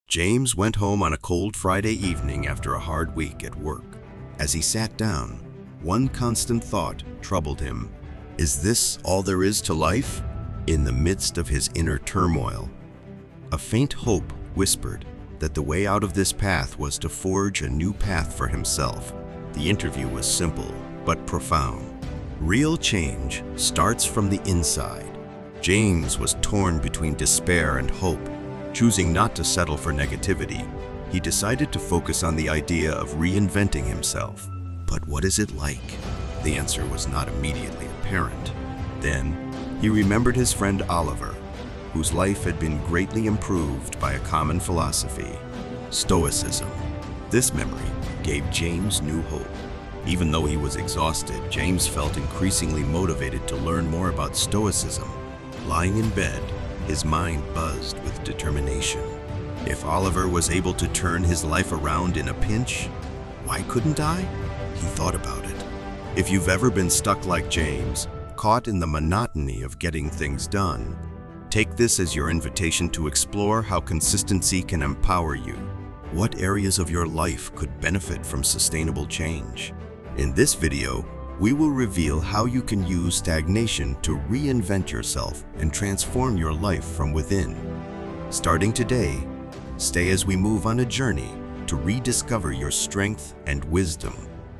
James went home on a cold Friday evening after a hard week at work. As he sat down, one constant thought troubled him. Is this all there is to life? In the midst of his inner turmoil, a faint hope whispered that the way out of this path was to forge a new path for himself. The interview was simple but profound. Real change starts from the inside. James was torn between despair and hope. Choosing not to settle for negativity, he decided to focus on the idea of reinventing himself. But what is it like? The answer was not immediately apparent. Then, he remembered his friend Oliver, whose life had been greatly improved by a common philosophy, Stoicism. This memory gave James new hope. Even though he was exhausted, James felt increasingly motivated to learn more about Stoicism. Lying in bed, his mind buzzed with determination. If Oliver was able to turn his life around in a pinch, why couldn't I? He thought about it. If you've ever been stuck like James, caught in the monotony of getting things done, take this as your invitation to explore how consistency can empower you. What areas of your life could benefit from sustainable change? In this video, we will reveal how you can use stagnation to reinvent yourself and transform your life from within. Starting today, stay as we move on a journey to rediscover your strength and wisdom.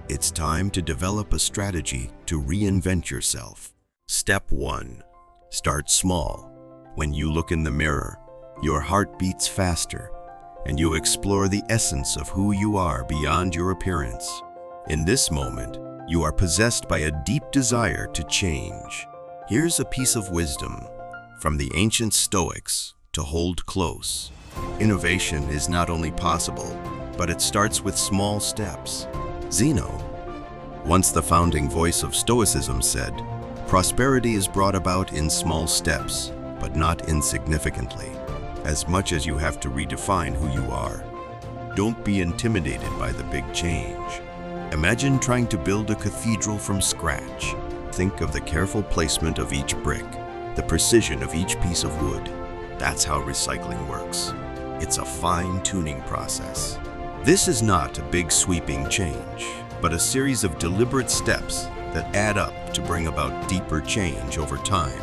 It's time to develop a strategy to reinvent yourself. Step 1. Start small. When you look in the mirror, your heart beats faster, and you explore the essence of who you are beyond your appearance. In this moment, you are possessed by a deep desire to change. Here's a piece of wisdom from the ancient Stoics to hold close. Innovation is not only possible, but it starts with small steps. Zeno, once the founding voice of Stoicism, said, "Prosperity is brought about in small steps, but not insignificantly. As much as you have to redefine who you are, don't be intimidated by the big change. Imagine trying to build a cathedral from scratch. Think of the careful placement of each brick, the precision of each piece of wood. That's how recycling works. It's a fine-tuning process. This is not a big sweeping change, but a series of deliberate steps that add up to bring about deeper change over time.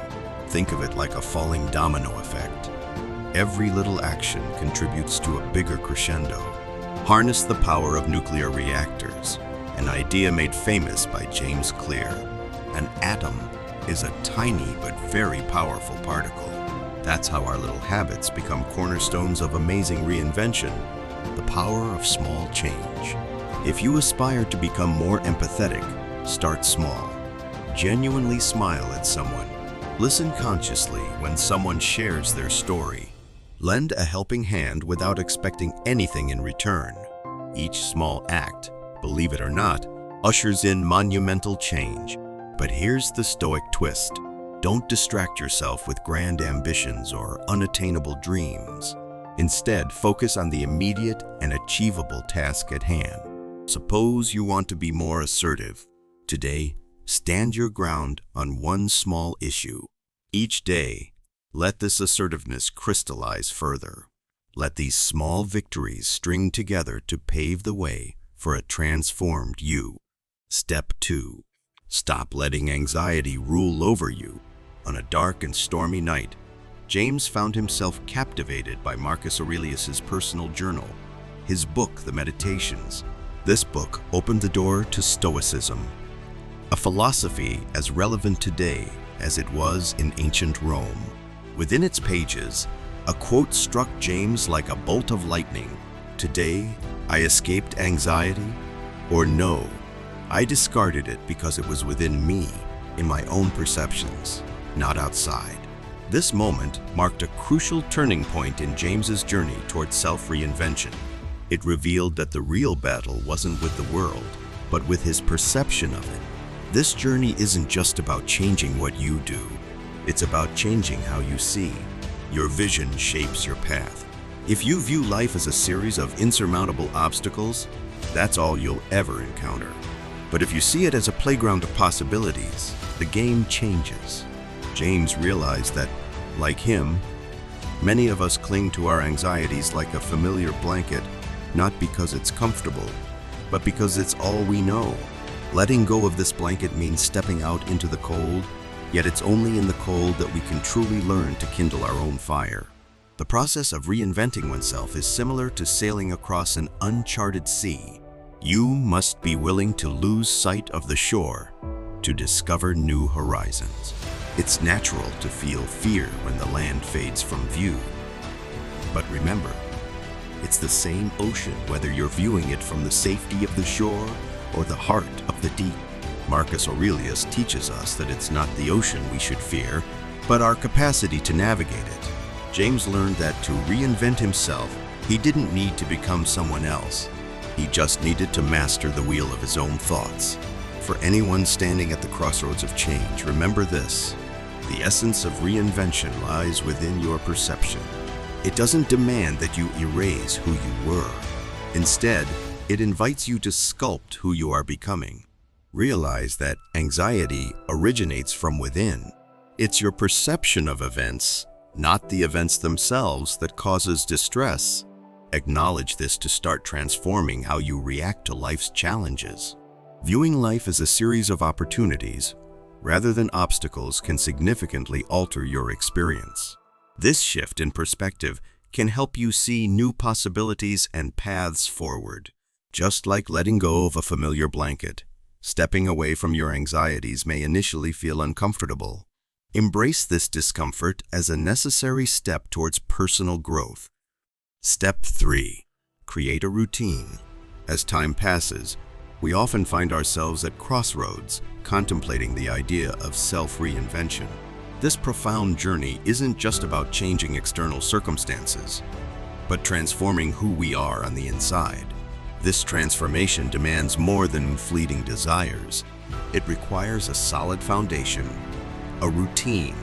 Think of it like a falling domino effect. Every little action contributes to a bigger crescendo. Harness the power of nuclear reactors, an idea made famous by James Clear. An atom is a tiny but very powerful particle. That's how our little habits become cornerstones of amazing reinvention, the power of small change. If you aspire to become more empathetic, start small. Genuinely smile at someone. Listen consciously when someone shares their story. Lend a helping hand without expecting anything in return. Each small act, believe it or not, ushers in monumental change. But here's the Stoic twist. Don't distract yourself with grand ambitions or unattainable dreams. Instead, focus on the immediate and achievable task at hand. Suppose you want to be more assertive. Today, stand your ground on one small issue. Each day, let this assertiveness crystallize further. Let these small victories string together to pave the way for a transformed you. Step 2. Stop letting anxiety rule over you. On a dark and stormy night, James found himself captivated by Marcus Aurelius's personal journal, his book, The Meditations. This book opened the door to Stoicism, a philosophy as relevant today as it was in ancient Rome. Within its pages, a quote struck James like a bolt of lightning. "Today, I escaped anxiety," or "No, I discarded it because it was within me, in my own perceptions, not outside." This moment marked a crucial turning point in James's journey towards self-reinvention. It revealed that the real battle wasn't with the world, but with his perception of it. This journey isn't just about changing what you do. It's about changing how you see. Your vision shapes your path. If you view life as a series of insurmountable obstacles, that's all you'll ever encounter. But if you see it as a playground of possibilities, the game changes. James realized that, like him, Many of us cling to our anxieties like a familiar blanket, not because it's comfortable, but because it's all we know. Letting go of this blanket means stepping out into the cold, yet it's only in the cold that we can truly learn to kindle our own fire. The process of reinventing oneself is similar to sailing across an uncharted sea. You must be willing to lose sight of the shore to discover new horizons. It's natural to feel fear when the land fades from view. But remember, it's the same ocean whether you're viewing it from the safety of the shore or the heart of the deep. Marcus Aurelius teaches us that it's not the ocean we should fear, but our capacity to navigate it. James learned that to reinvent himself, he didn't need to become someone else. He just needed to master the wheel of his own thoughts. For anyone standing at the crossroads of change, remember this: the essence of reinvention lies within your perception. It doesn't demand that you erase who you were. Instead, it invites you to sculpt who you are becoming. Realize that anxiety originates from within. It's your perception of events, not the events themselves, that causes distress. Acknowledge this to start transforming how you react to life's challenges. Viewing life as a series of opportunities rather than obstacles can significantly alter your experience. This shift in perspective can help you see new possibilities and paths forward. Just like letting go of a familiar blanket, stepping away from your anxieties may initially feel uncomfortable. Embrace this discomfort as a necessary step towards personal growth. Step 3. Create a routine. As time passes, we often find ourselves at crossroads, contemplating the idea of self-reinvention. This profound journey isn't just about changing external circumstances, but transforming who we are on the inside. This transformation demands more than fleeting desires. It requires a solid foundation, a routine.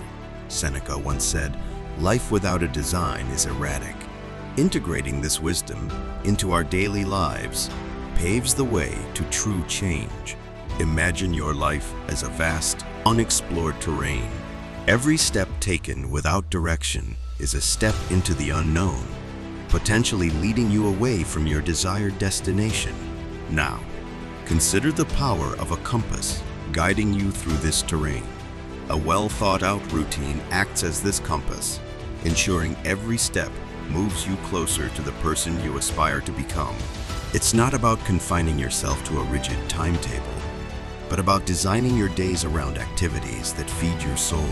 Seneca once said, "Life without a design is erratic." Integrating this wisdom into our daily lives paves the way to true change. Imagine your life as a vast, unexplored terrain. Every step taken without direction is a step into the unknown, potentially leading you away from your desired destination. Now, consider the power of a compass guiding you through this terrain. A well-thought-out routine acts as this compass, ensuring every step moves you closer to the person you aspire to become. It's not about confining yourself to a rigid timetable, but about designing your days around activities that feed your soul,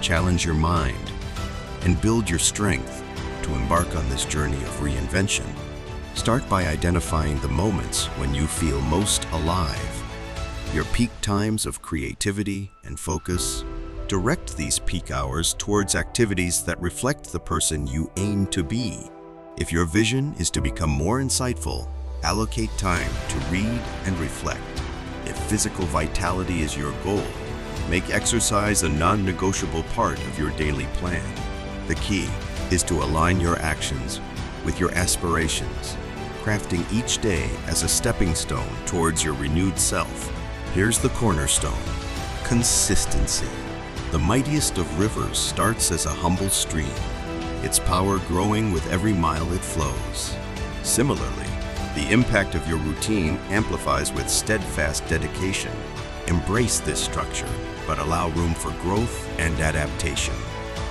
challenge your mind, and build your strength. To embark on this journey of reinvention, start by identifying the moments when you feel most alive, your peak times of creativity and focus. Direct these peak hours towards activities that reflect the person you aim to be. If your vision is to become more insightful, allocate time to read and reflect. If physical vitality is your goal, make exercise a non-negotiable part of your daily plan. The key is to align your actions with your aspirations, crafting each day as a stepping stone towards your renewed self. Here's the cornerstone: consistency. The mightiest of rivers starts as a humble stream, its power growing with every mile it flows. Similarly, the impact of your routine amplifies with steadfast dedication. Embrace this structure, but allow room for growth and adaptation.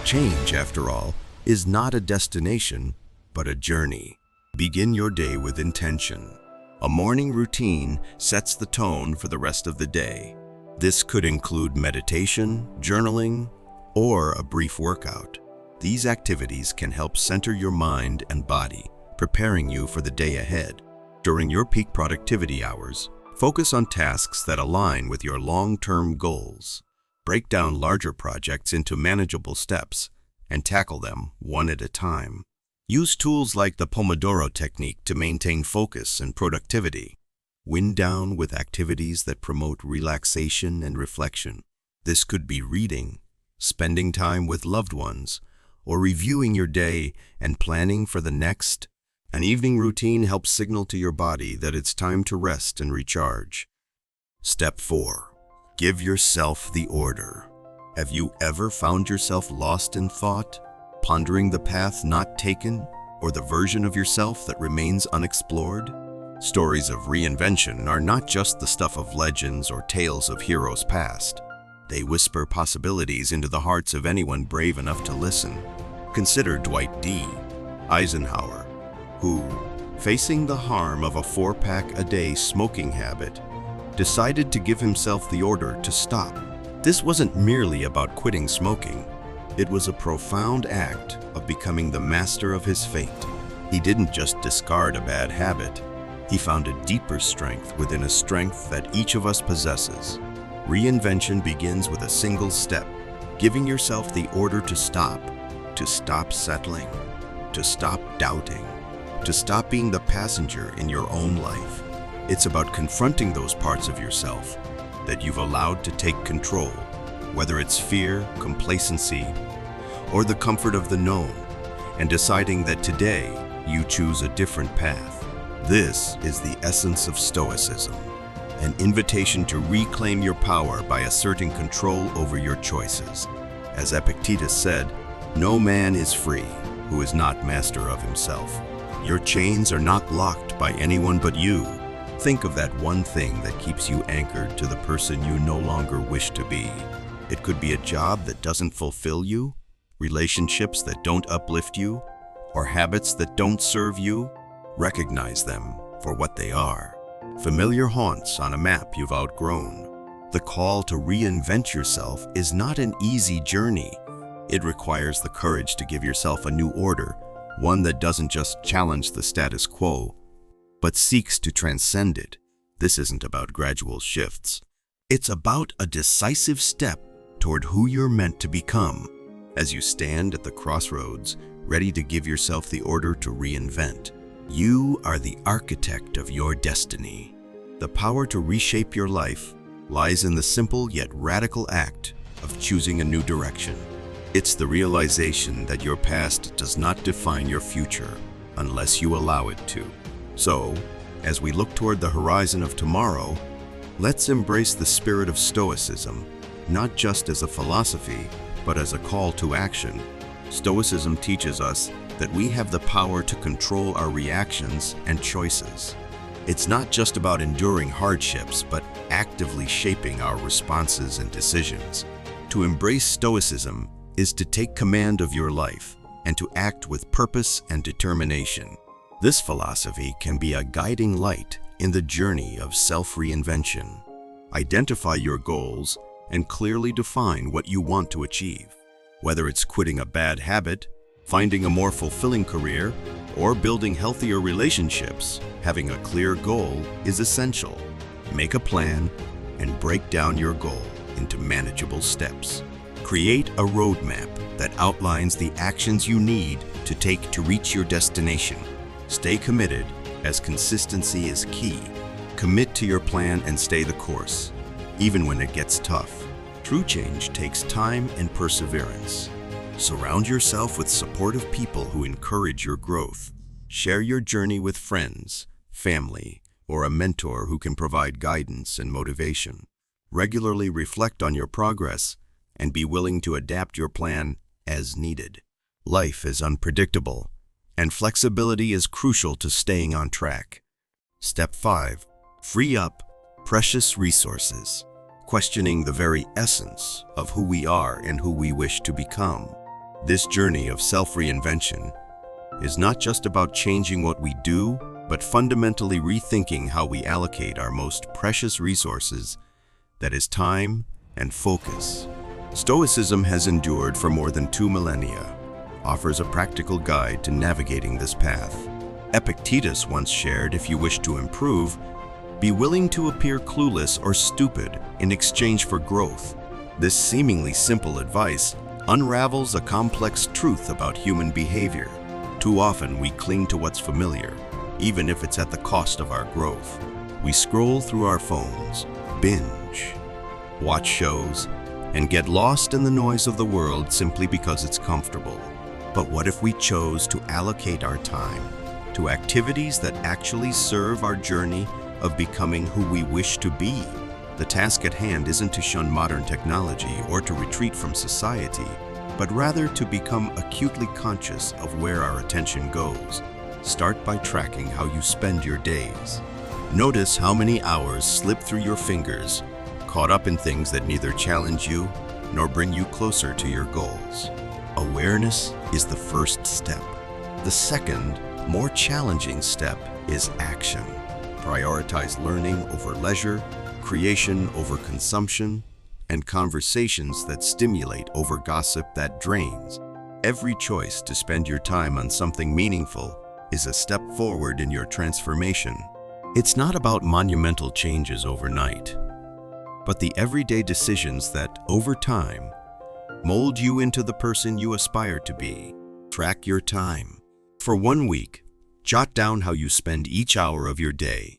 Change, after all, is not a destination, but a journey. Begin your day with intention. A morning routine sets the tone for the rest of the day. This could include meditation, journaling, or a brief workout. These activities can help center your mind and body, preparing you for the day ahead. During your peak productivity hours, focus on tasks that align with your long-term goals. Break down larger projects into manageable steps and tackle them one at a time. Use tools like the Pomodoro technique to maintain focus and productivity. Wind down with activities that promote relaxation and reflection. This could be reading, spending time with loved ones, or reviewing your day and planning for the next. An evening routine helps signal to your body that it's time to rest and recharge. Step 4. Give yourself the order. Have you ever found yourself lost in thought? pondering the path not taken or the version of yourself that remains unexplored? Stories of reinvention are not just the stuff of legends or tales of heroes past. They whisper possibilities into the hearts of anyone brave enough to listen. Consider Dwight D. Eisenhower, who, facing the harm of a 4-pack-a-day smoking habit, decided to give himself the order to stop. This wasn't merely about quitting smoking. It was a profound act of becoming the master of his fate. He didn't just discard a bad habit. He found a deeper strength within a strength that each of us possesses. Reinvention begins with a single step, giving yourself the order to stop settling, to stop doubting, to stop being the passenger in your own life. It's about confronting those parts of yourself that you've allowed to take control, whether it's fear, complacency, or the comfort of the known, and deciding that today you choose a different path. This is the essence of Stoicism, an invitation to reclaim your power by asserting control over your choices. As Epictetus said, "No man is free who is not master of himself." Your chains are not locked by anyone but you. Think of that one thing that keeps you anchored to the person you no longer wish to be. It could be a job that doesn't fulfill you, relationships that don't uplift you, or habits that don't serve you. Recognize them for what they are. Familiar haunts on a map you've outgrown. The call to reinvent yourself is not an easy journey. It requires the courage to give yourself a new order, one that doesn't just challenge the status quo, but seeks to transcend it. This isn't about gradual shifts. It's about a decisive step toward who you're meant to become. As you stand at the crossroads, ready to give yourself the order to reinvent, you are the architect of your destiny. The power to reshape your life lies in the simple yet radical act of choosing a new direction. It's the realization that your past does not define your future unless you allow it to. So, as we look toward the horizon of tomorrow, let's embrace the spirit of Stoicism, not just as a philosophy, but as a call to action. Stoicism teaches us that we have the power to control our reactions and choices. It's not just about enduring hardships, but actively shaping our responses and decisions. To embrace Stoicism is to take command of your life and to act with purpose and determination. This philosophy can be a guiding light in the journey of self-reinvention. Identify your goals and clearly define what you want to achieve. Whether it's quitting a bad habit, finding a more fulfilling career, or building healthier relationships, having a clear goal is essential. Make a plan and break down your goal into manageable steps. Create a roadmap that outlines the actions you need to take to reach your destination. Stay committed, as consistency is key. Commit to your plan and stay the course, even when it gets tough. True change takes time and perseverance. Surround yourself with supportive people who encourage your growth. Share your journey with friends, family, or a mentor who can provide guidance and motivation. Regularly reflect on your progress and be willing to adapt your plan as needed. Life is unpredictable, and flexibility is crucial to staying on track. Step 5. Free up precious resources. Questioning the very essence of who we are and who we wish to become. This journey of self-reinvention is not just about changing what we do, but fundamentally rethinking how we allocate our most precious resources, that is time and focus. Stoicism has endured for more than 2 millennia, offers a practical guide to navigating this path. Epictetus once shared, if you wish to improve, be willing to appear clueless or stupid in exchange for growth. This seemingly simple advice unravels a complex truth about human behavior. Too often we cling to what's familiar, even if it's at the cost of our growth. We scroll through our phones, binge, watch shows, and get lost in the noise of the world simply because it's comfortable. But what if we chose to allocate our time to activities that actually serve our journey of becoming who we wish to be? The task at hand isn't to shun modern technology or to retreat from society. but rather to become acutely conscious of where our attention goes. Start by tracking how you spend your days. Notice how many hours slip through your fingers, caught up in things that neither challenge you nor bring you closer to your goals. Awareness is the first step. The second, more challenging step is action. Prioritize learning over leisure, creation over consumption, and conversations that stimulate over gossip that drains. Every choice to spend your time on something meaningful is a step forward in your transformation. It's not about monumental changes overnight, but the everyday decisions that, over time, mold you into the person you aspire to be. Track your time. For 1 week, jot down how you spend each hour of your day.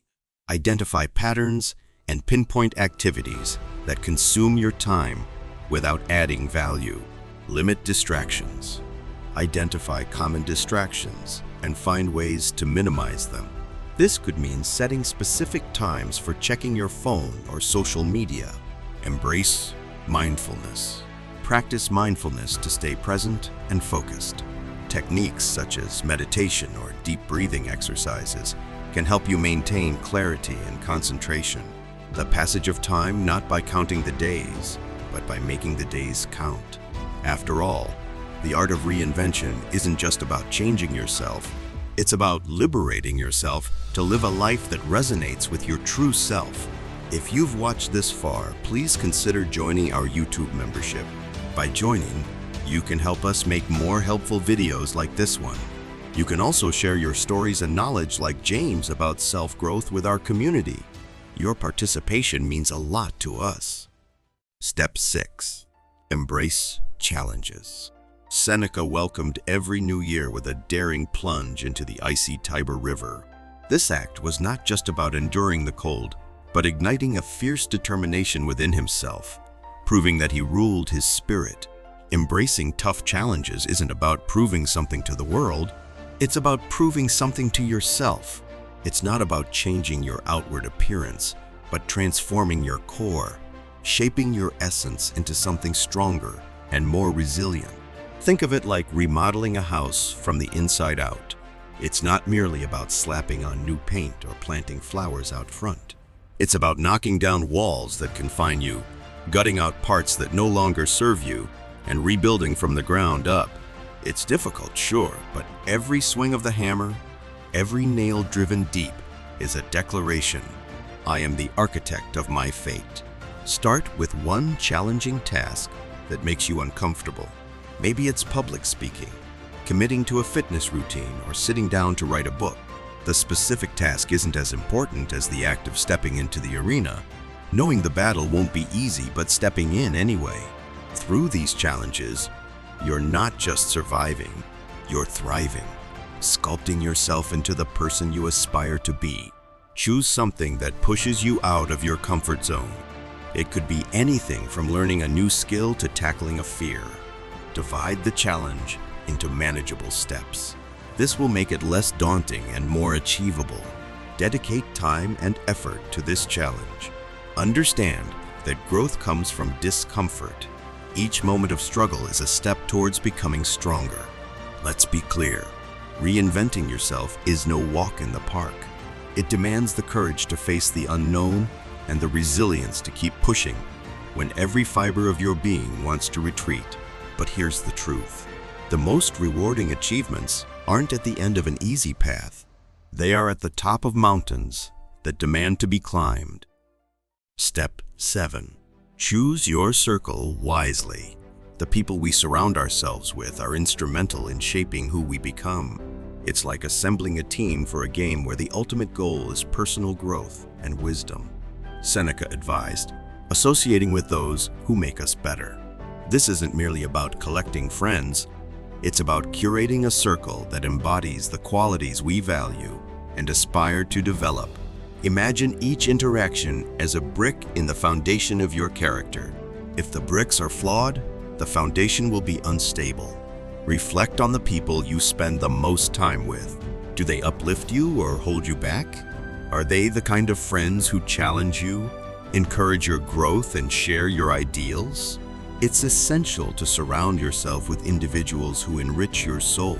Identify patterns and pinpoint activities that consume your time without adding value. Limit distractions. Identify common distractions and find ways to minimize them. This could mean setting specific times for checking your phone or social media. Embrace mindfulness. Practice mindfulness to stay present and focused. Techniques such as meditation or deep breathing exercises can help you maintain clarity and concentration. The passage of time not by counting the days, but by making the days count. After all, the art of reinvention isn't just about changing yourself, it's about liberating yourself to live a life that resonates with your true self. If you've watched this far, please consider joining our YouTube membership. By joining, you can help us make more helpful videos like this one. You can also share your stories and knowledge like James about self-growth with our community. Your participation means a lot to us. Step 6. Embrace challenges. Seneca welcomed every new year with a daring plunge into the icy Tiber River. This act was not just about enduring the cold, but igniting a fierce determination within himself, proving that he ruled his spirit. Embracing tough challenges isn't about proving something to the world, it's about proving something to yourself. It's not about changing your outward appearance, but transforming your core, shaping your essence into something stronger and more resilient. Think of it like remodeling a house from the inside out. It's not merely about slapping on new paint or planting flowers out front. It's about knocking down walls that confine you, gutting out parts that no longer serve you, and rebuilding from the ground up. It's difficult, sure, but every swing of the hammer, every nail driven deep, is a declaration. I am the architect of my fate. Start with one challenging task that makes you uncomfortable. Maybe it's public speaking, committing to a fitness routine, or sitting down to write a book. The specific task isn't as important as the act of stepping into the arena. Knowing the battle won't be easy, but stepping in anyway. Through these challenges, you're not just surviving, you're thriving, sculpting yourself into the person you aspire to be. Choose something that pushes you out of your comfort zone. It could be anything from learning a new skill to tackling a fear. Divide the challenge into manageable steps. This will make it less daunting and more achievable. Dedicate time and effort to this challenge. Understand that growth comes from discomfort. Each moment of struggle is a step towards becoming stronger. Let's be clear, reinventing yourself is no walk in the park. It demands the courage to face the unknown and the resilience to keep pushing when every fiber of your being wants to retreat. But here's the truth. The most rewarding achievements aren't at the end of an easy path. They are at the top of mountains that demand to be climbed. Step 7. Choose your circle wisely. The people we surround ourselves with are instrumental in shaping who we become. It's like assembling a team for a game where the ultimate goal is personal growth and wisdom. Seneca advised, associating with those who make us better. This isn't merely about collecting friends, it's about curating a circle that embodies the qualities we value and aspire to develop. Imagine each interaction as a brick in the foundation of your character. If the bricks are flawed, the foundation will be unstable. Reflect on the people you spend the most time with. Do they uplift you or hold you back? Are they the kind of friends who challenge you, encourage your growth, and share your ideals? It's essential to surround yourself with individuals who enrich your soul,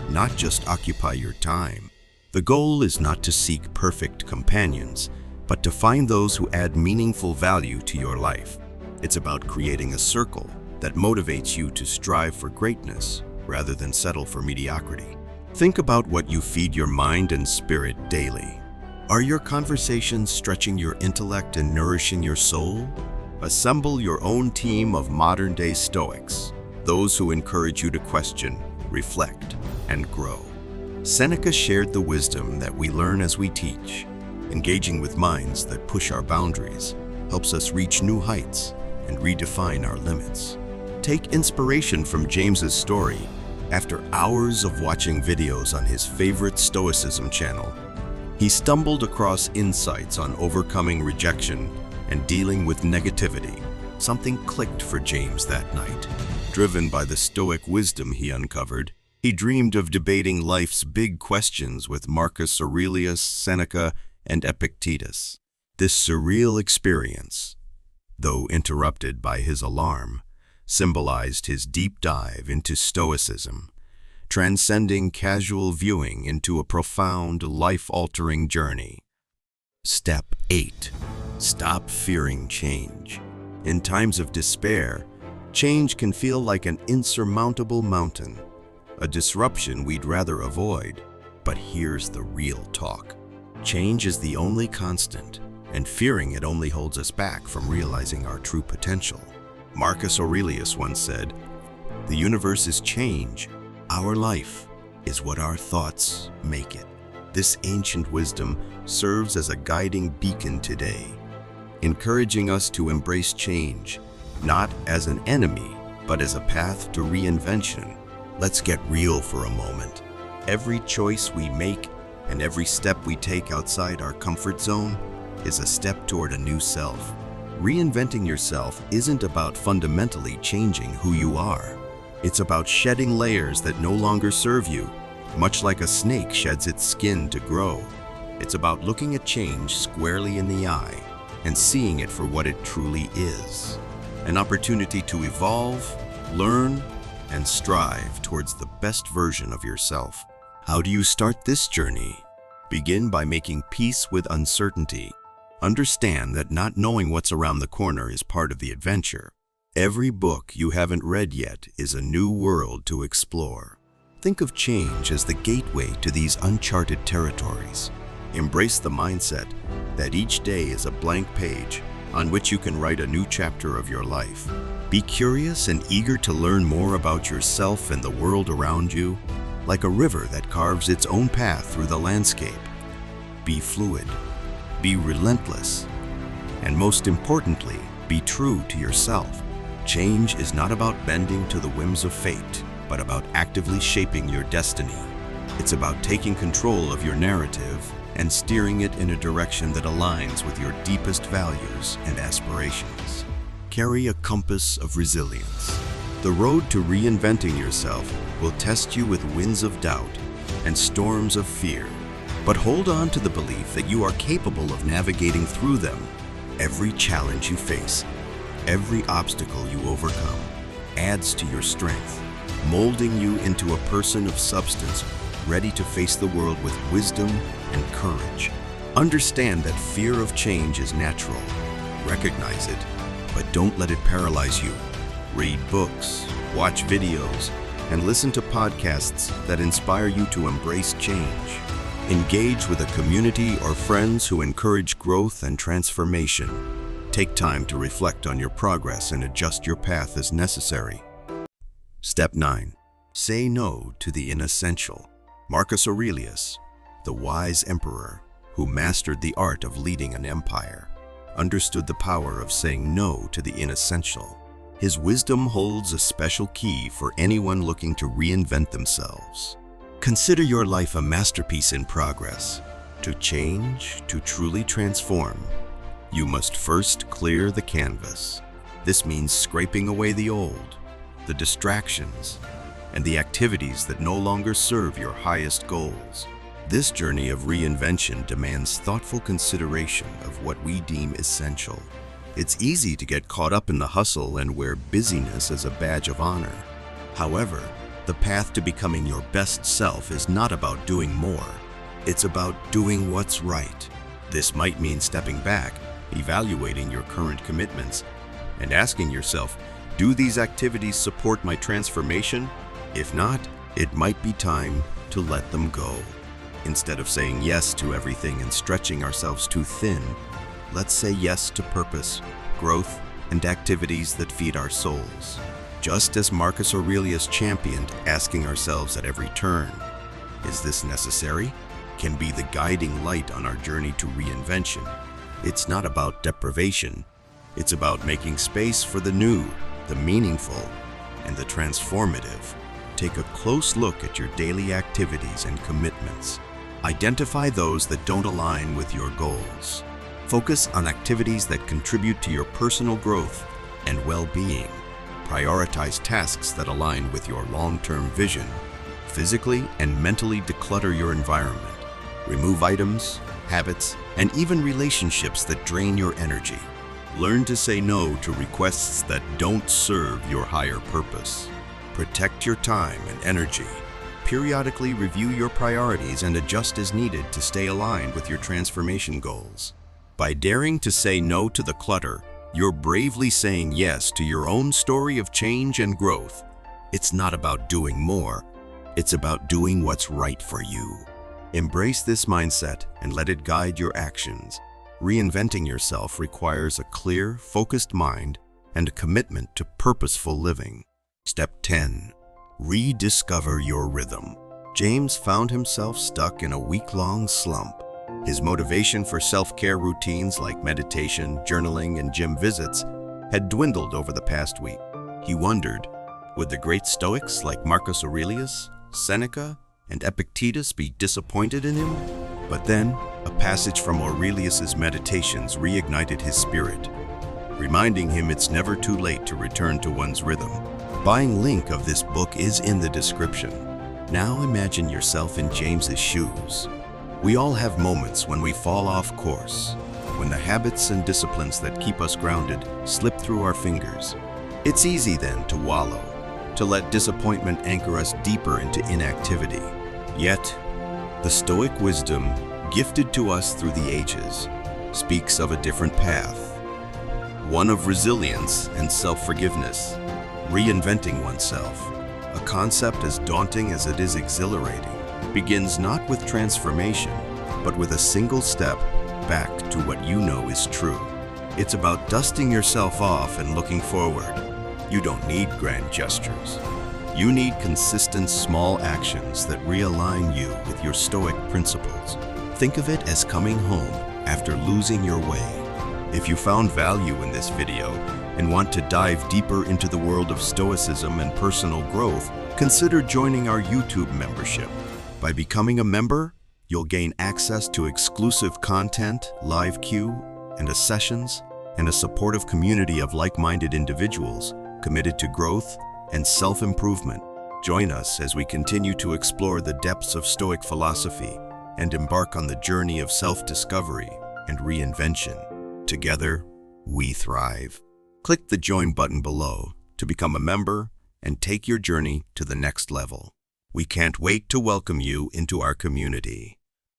not just occupy your time. The goal is not to seek perfect companions, but to find those who add meaningful value to your life. It's about creating a circle that motivates you to strive for greatness rather than settle for mediocrity. Think about what you feed your mind and spirit daily. Are your conversations stretching your intellect and nourishing your soul? Assemble your own team of modern-day Stoics, those who encourage you to question, reflect, and grow. Seneca shared the wisdom that we learn as we teach. Engaging with minds that push our boundaries helps us reach new heights and redefine our limits. Take inspiration from James's story. After hours of watching videos on his favorite Stoicism channel, he stumbled across insights on overcoming rejection and dealing with negativity. Something clicked for James that night. Driven by the Stoic wisdom he uncovered, he dreamed of debating life's big questions with Marcus Aurelius, Seneca, and Epictetus. This surreal experience, though interrupted by his alarm, symbolized his deep dive into Stoicism, transcending casual viewing into a profound, life-altering journey. Step 8. Stop fearing change. In times of despair, change can feel like an insurmountable mountain, a disruption we'd rather avoid. But here's the real talk. Change is the only constant, and fearing it only holds us back from realizing our true potential. Marcus Aurelius once said, "The universe is change. Our life is what our thoughts make it." This ancient wisdom serves as a guiding beacon today, encouraging us to embrace change, not as an enemy, but as a path to reinvention. Let's get real for a moment. Every choice we make and every step we take outside our comfort zone is a step toward a new self. Reinventing yourself isn't about fundamentally changing who you are. It's about shedding layers that no longer serve you, much like a snake sheds its skin to grow. It's about looking at change squarely in the eye and seeing it for what it truly is. An opportunity to evolve, learn, and strive towards the best version of yourself. How do you start this journey? Begin by making peace with uncertainty. Understand that not knowing what's around the corner is part of the adventure. Every book you haven't read yet is a new world to explore. Think of change as the gateway to these uncharted territories. Embrace the mindset that each day is a blank page on which you can write a new chapter of your life. Be curious and eager to learn more about yourself and the world around you, like a river that carves its own path through the landscape. Be fluid, be relentless, and most importantly, be true to yourself. Change is not about bending to the whims of fate, but about actively shaping your destiny. It's about taking control of your narrative and steering it in a direction that aligns with your deepest values and aspirations. Carry a compass of resilience. The road to reinventing yourself will test you with winds of doubt and storms of fear, but hold on to the belief that you are capable of navigating through them. Every challenge you face, every obstacle you overcome, adds to your strength, molding you into a person of substance, ready to face the world with wisdom and courage. Understand that fear of change is natural. Recognize it, but don't let it paralyze you. Read books, watch videos, and listen to podcasts that inspire you to embrace change. Engage with a community or friends who encourage growth and transformation. Take time to reflect on your progress and adjust your path as necessary. Step 9. Say no to the inessential. Marcus Aurelius, the wise emperor who mastered the art of leading an empire, understood the power of saying no to the inessential. His wisdom holds a special key for anyone looking to reinvent themselves. Consider your life a masterpiece in progress. To change, to truly transform, you must first clear the canvas. This means scraping away the old, the distractions, and the activities that no longer serve your highest goals. This journey of reinvention demands thoughtful consideration of what we deem essential. It's easy to get caught up in the hustle and wear busyness as a badge of honor. However, the path to becoming your best self is not about doing more. It's about doing what's right. This might mean stepping back, evaluating your current commitments, and asking yourself, do these activities support my transformation? If not, it might be time to let them go. Instead of saying yes to everything and stretching ourselves too thin, let's say yes to purpose, growth, and activities that feed our souls. Just as Marcus Aurelius championed asking ourselves at every turn, is this necessary? Can be the guiding light on our journey to reinvention. It's not about deprivation. It's about making space for the new, the meaningful, and the transformative. Take a close look at your daily activities and commitments. Identify those that don't align with your goals. Focus on activities that contribute to your personal growth and well-being. Prioritize tasks that align with your long-term vision. Physically and mentally declutter your environment. Remove items, habits, and even relationships that drain your energy. Learn to say no to requests that don't serve your higher purpose. Protect your time and energy. Periodically review your priorities and adjust as needed to stay aligned with your transformation goals. By daring to say no to the clutter, you're bravely saying yes to your own story of change and growth. It's not about doing more. It's about doing what's right for you. Embrace this mindset and let it guide your actions. Reinventing yourself requires a clear, focused mind and a commitment to purposeful living. Step 10. Rediscover your rhythm. James found himself stuck in a week-long slump. His motivation for self-care routines like meditation, journaling, and gym visits had dwindled over the past week. He wondered, would the great Stoics like Marcus Aurelius, Seneca, and Epictetus be disappointed in him? But then, a passage from Aurelius's Meditations reignited his spirit, reminding him it's never too late to return to one's rhythm. Buying link of this book is in the description. Now imagine yourself in James's shoes. We all have moments when we fall off course, when the habits and disciplines that keep us grounded slip through our fingers. It's easy then to wallow, to let disappointment anchor us deeper into inactivity. Yet, the Stoic wisdom, gifted to us through the ages, speaks of a different path, one of resilience and self-forgiveness, reinventing oneself. A concept as daunting as it is exhilarating, begins not with transformation, but with a single step back to what you know is true. It's about dusting yourself off and looking forward. You don't need grand gestures. You need consistent small actions that realign you with your Stoic principles. Think of it as coming home after losing your way. If you found value in this video and want to dive deeper into the world of Stoicism and personal growth, consider joining our YouTube membership. By becoming a member, you'll gain access to exclusive content, live Q, and sessions, and a supportive community of like-minded individuals committed to growth and self-improvement. Join us as we continue to explore the depths of Stoic philosophy and embark on the journey of self-discovery and reinvention. Together, we thrive. Click the join button below to become a member and take your journey to the next level. We can't wait to welcome you into our community.